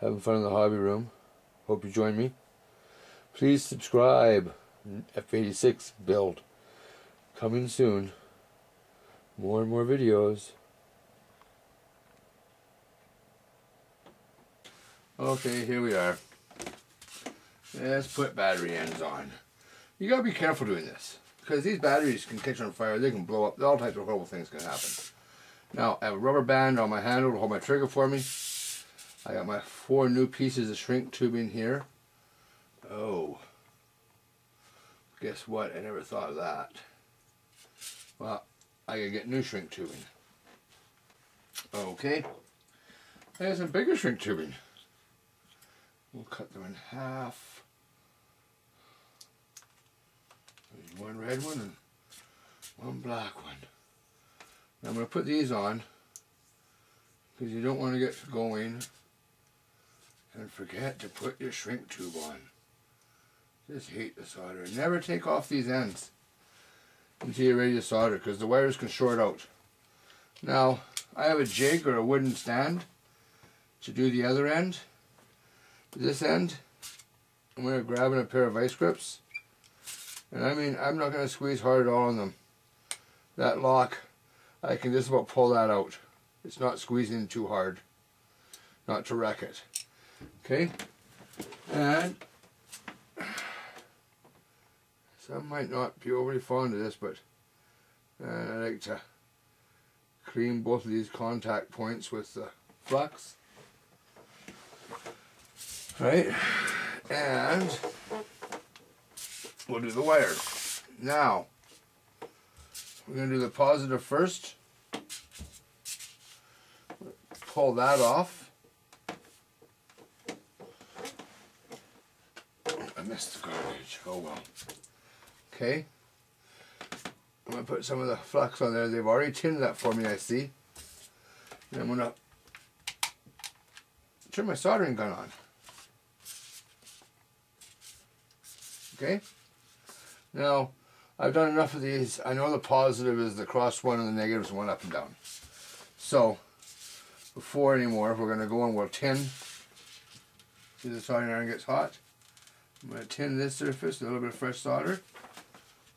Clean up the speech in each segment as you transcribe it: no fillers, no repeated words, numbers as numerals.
Having fun in the hobby room. Hope you join me. Please subscribe. F86 build. Coming soon. More and more videos. Okay, here we are. Let's put battery ends on. You gotta be careful doing this, because these batteries can catch on fire, they can blow up, all types of horrible things can happen. Now, I have a rubber band on my handle to hold my trigger for me. I got my 4 new pieces of shrink tubing here. Oh. Guess what? I never thought of that. Well, I gotta get new shrink tubing. Okay. I got some bigger shrink tubing. We'll cut them in half. There's one red one and one black one. Now I'm going to put these on because you don't want to get going and forget to put your shrink tube on. Just hate the solder. Never take off these ends until you're ready to solder, because the wires can short out. Now I have a jig or a wooden stand to do the other end. This end, I'm going to grab in a pair of vice grips, and I mean, I'm not going to squeeze hard at all on them. That lock, I can just about pull that out. It's not squeezing too hard, not to wreck it. Okay, and some might not be overly fond of this, but I like to clean both of these contact points with the flux. Right, and we'll do the wire. Now, we're going to do the positive first. Pull that off. I missed the garbage. Oh well. Okay. I'm going to put some of the flux on there. They've already tinned that for me, I see. And I'm going to turn my soldering gun on. Okay, now I've done enough of these. I know the positive is the cross one and the negative is one up and down. So before anymore, we're going to go and we'll tin. See, the soldering iron gets hot. I'm going to tin this surface, a little bit of fresh solder.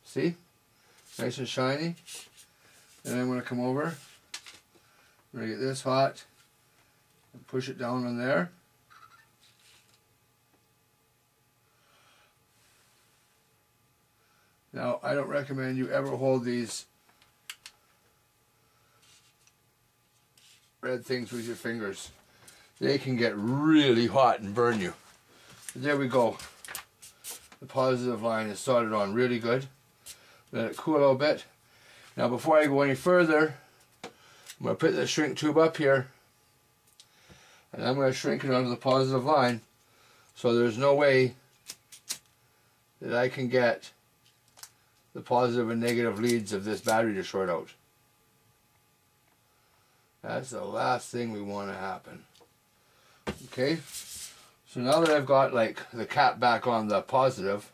See, nice and shiny. And then I'm going to come over. I'm going to get this hot and push it down on there. Now, I don't recommend you ever hold these red things with your fingers. They can get really hot and burn you. But there we go. The positive line is soldered on really good. Let it cool a little bit. Now, before I go any further, I'm going to put the shrink tube up here, and I'm going to shrink it onto the positive line, so there's no way that I can get the positive and negative leads of this battery to short out. That's the last thing we want to happen. Okay, so now that I've got like the cap back on the positive,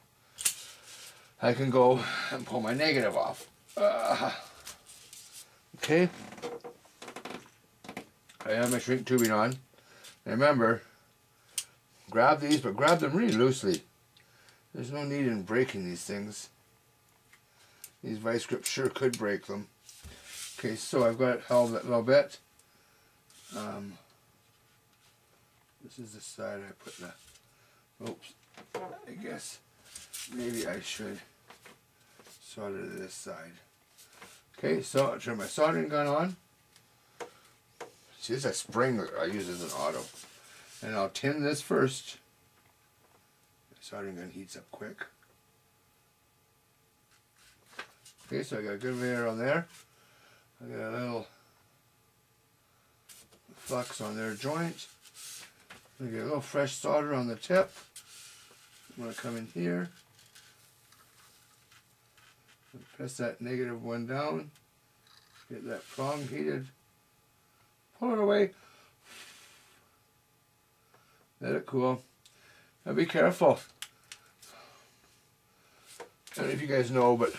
I can go and pull my negative off. Okay, I have my shrink tubing on. And remember, grab these, but grab them really loosely. There's no need in breaking these things. These vice grips sure could break them. Okay, so I've got it held a little bit. This is the side I put the... Oops. I guess maybe I should solder to this side. Okay, so I'll turn my soldering gun on. See, this is a spring that I use as an auto. And I'll tin this first. The soldering gun heats up quick. Okay, so I got a good layer on there. I got a little flux on their joint. I get a little fresh solder on the tip. I'm going to come in here. Press that negative one down. Get that prong heated. Pull it away. Let it cool. Now be careful. I don't know if you guys know, but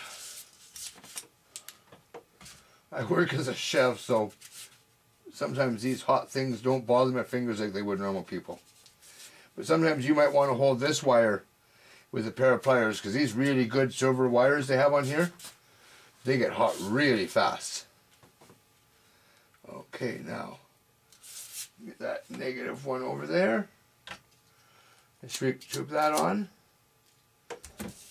I work as a chef, so sometimes these hot things don't bother my fingers like they would normal people. But sometimes you might want to hold this wire with a pair of pliers, because these really good silver wires they have on here, they get hot really fast. Okay, now get that negative one over there. Sweep that on.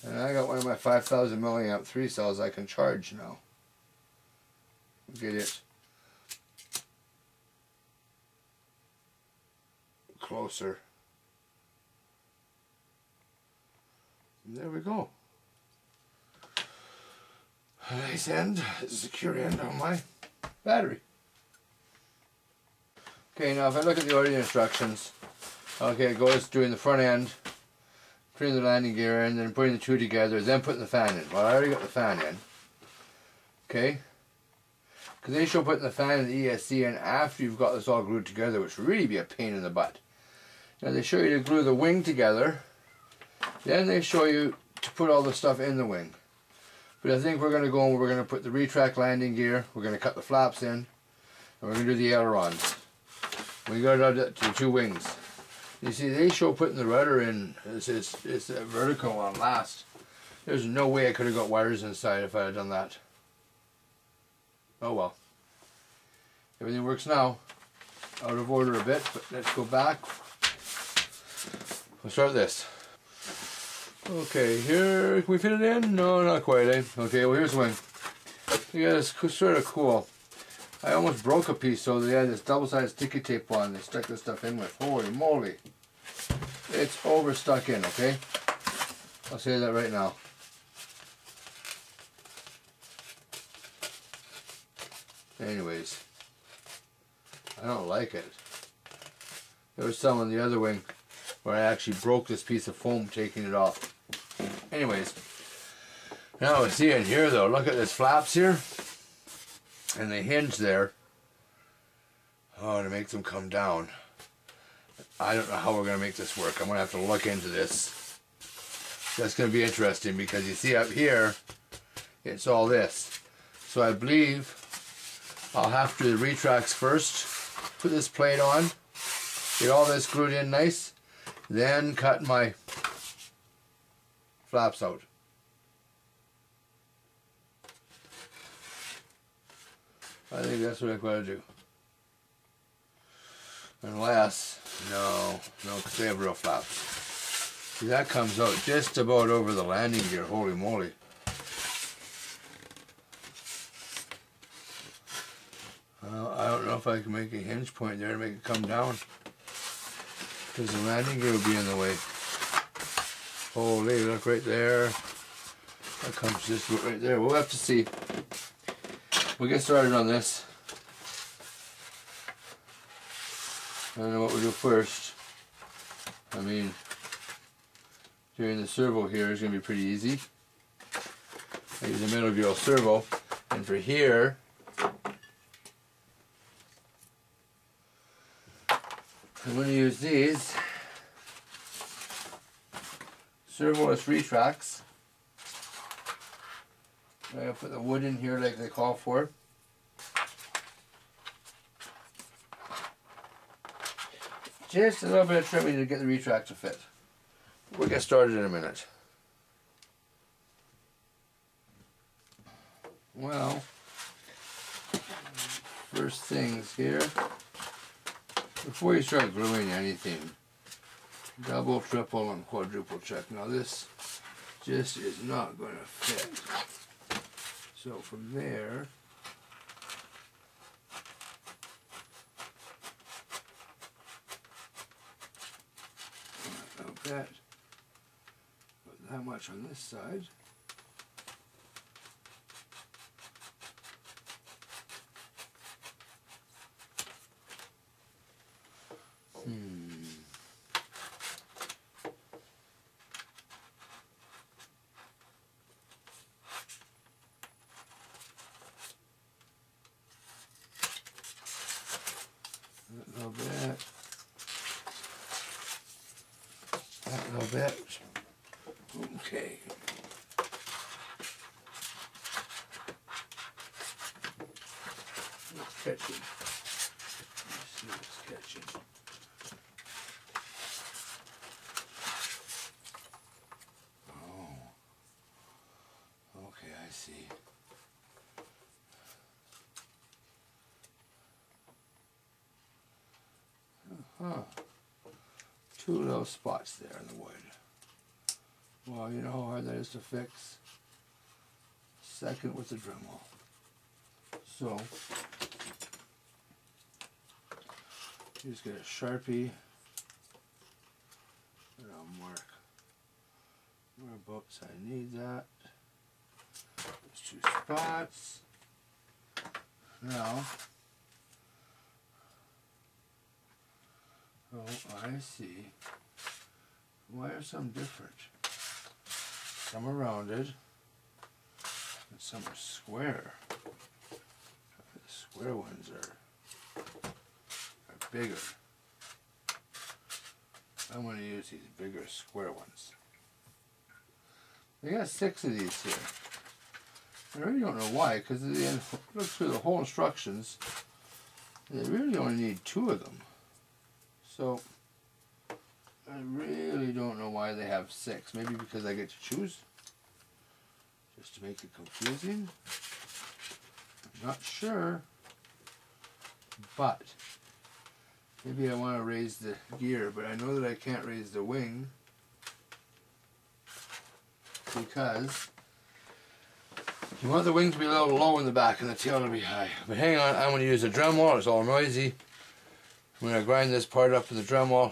And I got one of my 5,000 milliamp 3 cells I can charge now. Get it closer. And there we go. A nice end, secure end on my battery. Okay, now if I look at the order instructions, okay, it goes doing the front end, putting the landing gear in, then putting the two together, then putting the fan in. Well, I already got the fan in. Okay? Because they show putting the fan and the ESC in after you've got this all glued together, which would really be a pain in the butt. Now they show you to glue the wing together, then they show you to put all the stuff in the wing. But I think we're going to go and we're going to put the retract landing gear, we're going to cut the flaps in, and we're going to do the ailerons. We got it out to the two wings. You see, they show putting the rudder in, it's a vertical on last. There's no way I could have got wires inside if I had done that. Oh well. Everything works now. Out of order a bit, but let's go back. We'll start this. Okay, here, can we fit it in? No, not quite, eh? Okay, well here's the wing. Yeah, it's sort of cool. I almost broke a piece, so they had this double-sided sticky tape on. They stuck this stuff in with. Holy moly. It's overstuck in, okay? I'll say that right now. Anyways, I don't like it. There was some on the other wing where I actually broke this piece of foam taking it off. Anyways, now see in here though, look at this flaps here and the hinge there. Oh, to make them come down. I don't know how we're going to make this work. I'm going to have to look into this. That's going to be interesting because you see up here, it's all this. So I believe I'll have to do the retracts first, put this plate on, get all this glued in nice, then cut my flaps out. I think that's what I've got to do. Unless, no, because they have real flaps. See, that comes out just about over the landing gear, holy moly. I don't know if I can make a hinge point there to make it come down. Because the landing gear will be in the way. Holy, look right there. That comes just right there. We'll have to see. We'll get started on this. I don't know what we'll do first. I mean, doing the servo here is going to be pretty easy. I use a Metal Bureau servo. And for here, I'm going to use these servoless retracts. I'm going to put the wood in here like they call for. Just a little bit of trimming to get the retract to fit. We'll get started in a minute. Well, first things here, before you start gluing anything, double, triple, and quadruple check. Now this just is not going to fit. So from there, like that, put that much on this side. A little bit. That little bit. Okay. It's catching. Let's see what's catching. Huh. Two little spots there in the wood. Well, you know how hard that is to fix? Second with the Dremel. So, you just get a Sharpie and I'll mark whereabouts I need that. There's two spots. Now, oh, I see. Why are some different? Some are rounded, and some are square. The square ones are bigger. I'm going to use these bigger square ones. They got 6 of these here. I really don't know why, because at the end, look through the whole instructions, they really only need 2 of them. So, I really don't know why they have 6. Maybe because I get to choose, just to make it confusing. I'm not sure, but maybe I want to raise the gear, but I know that I can't raise the wing because you want the wing to be a little low in the back and the tail to be high. But hang on, I'm going to use a Dremel. It's all noisy. I'm going to grind this part up with the Dremel.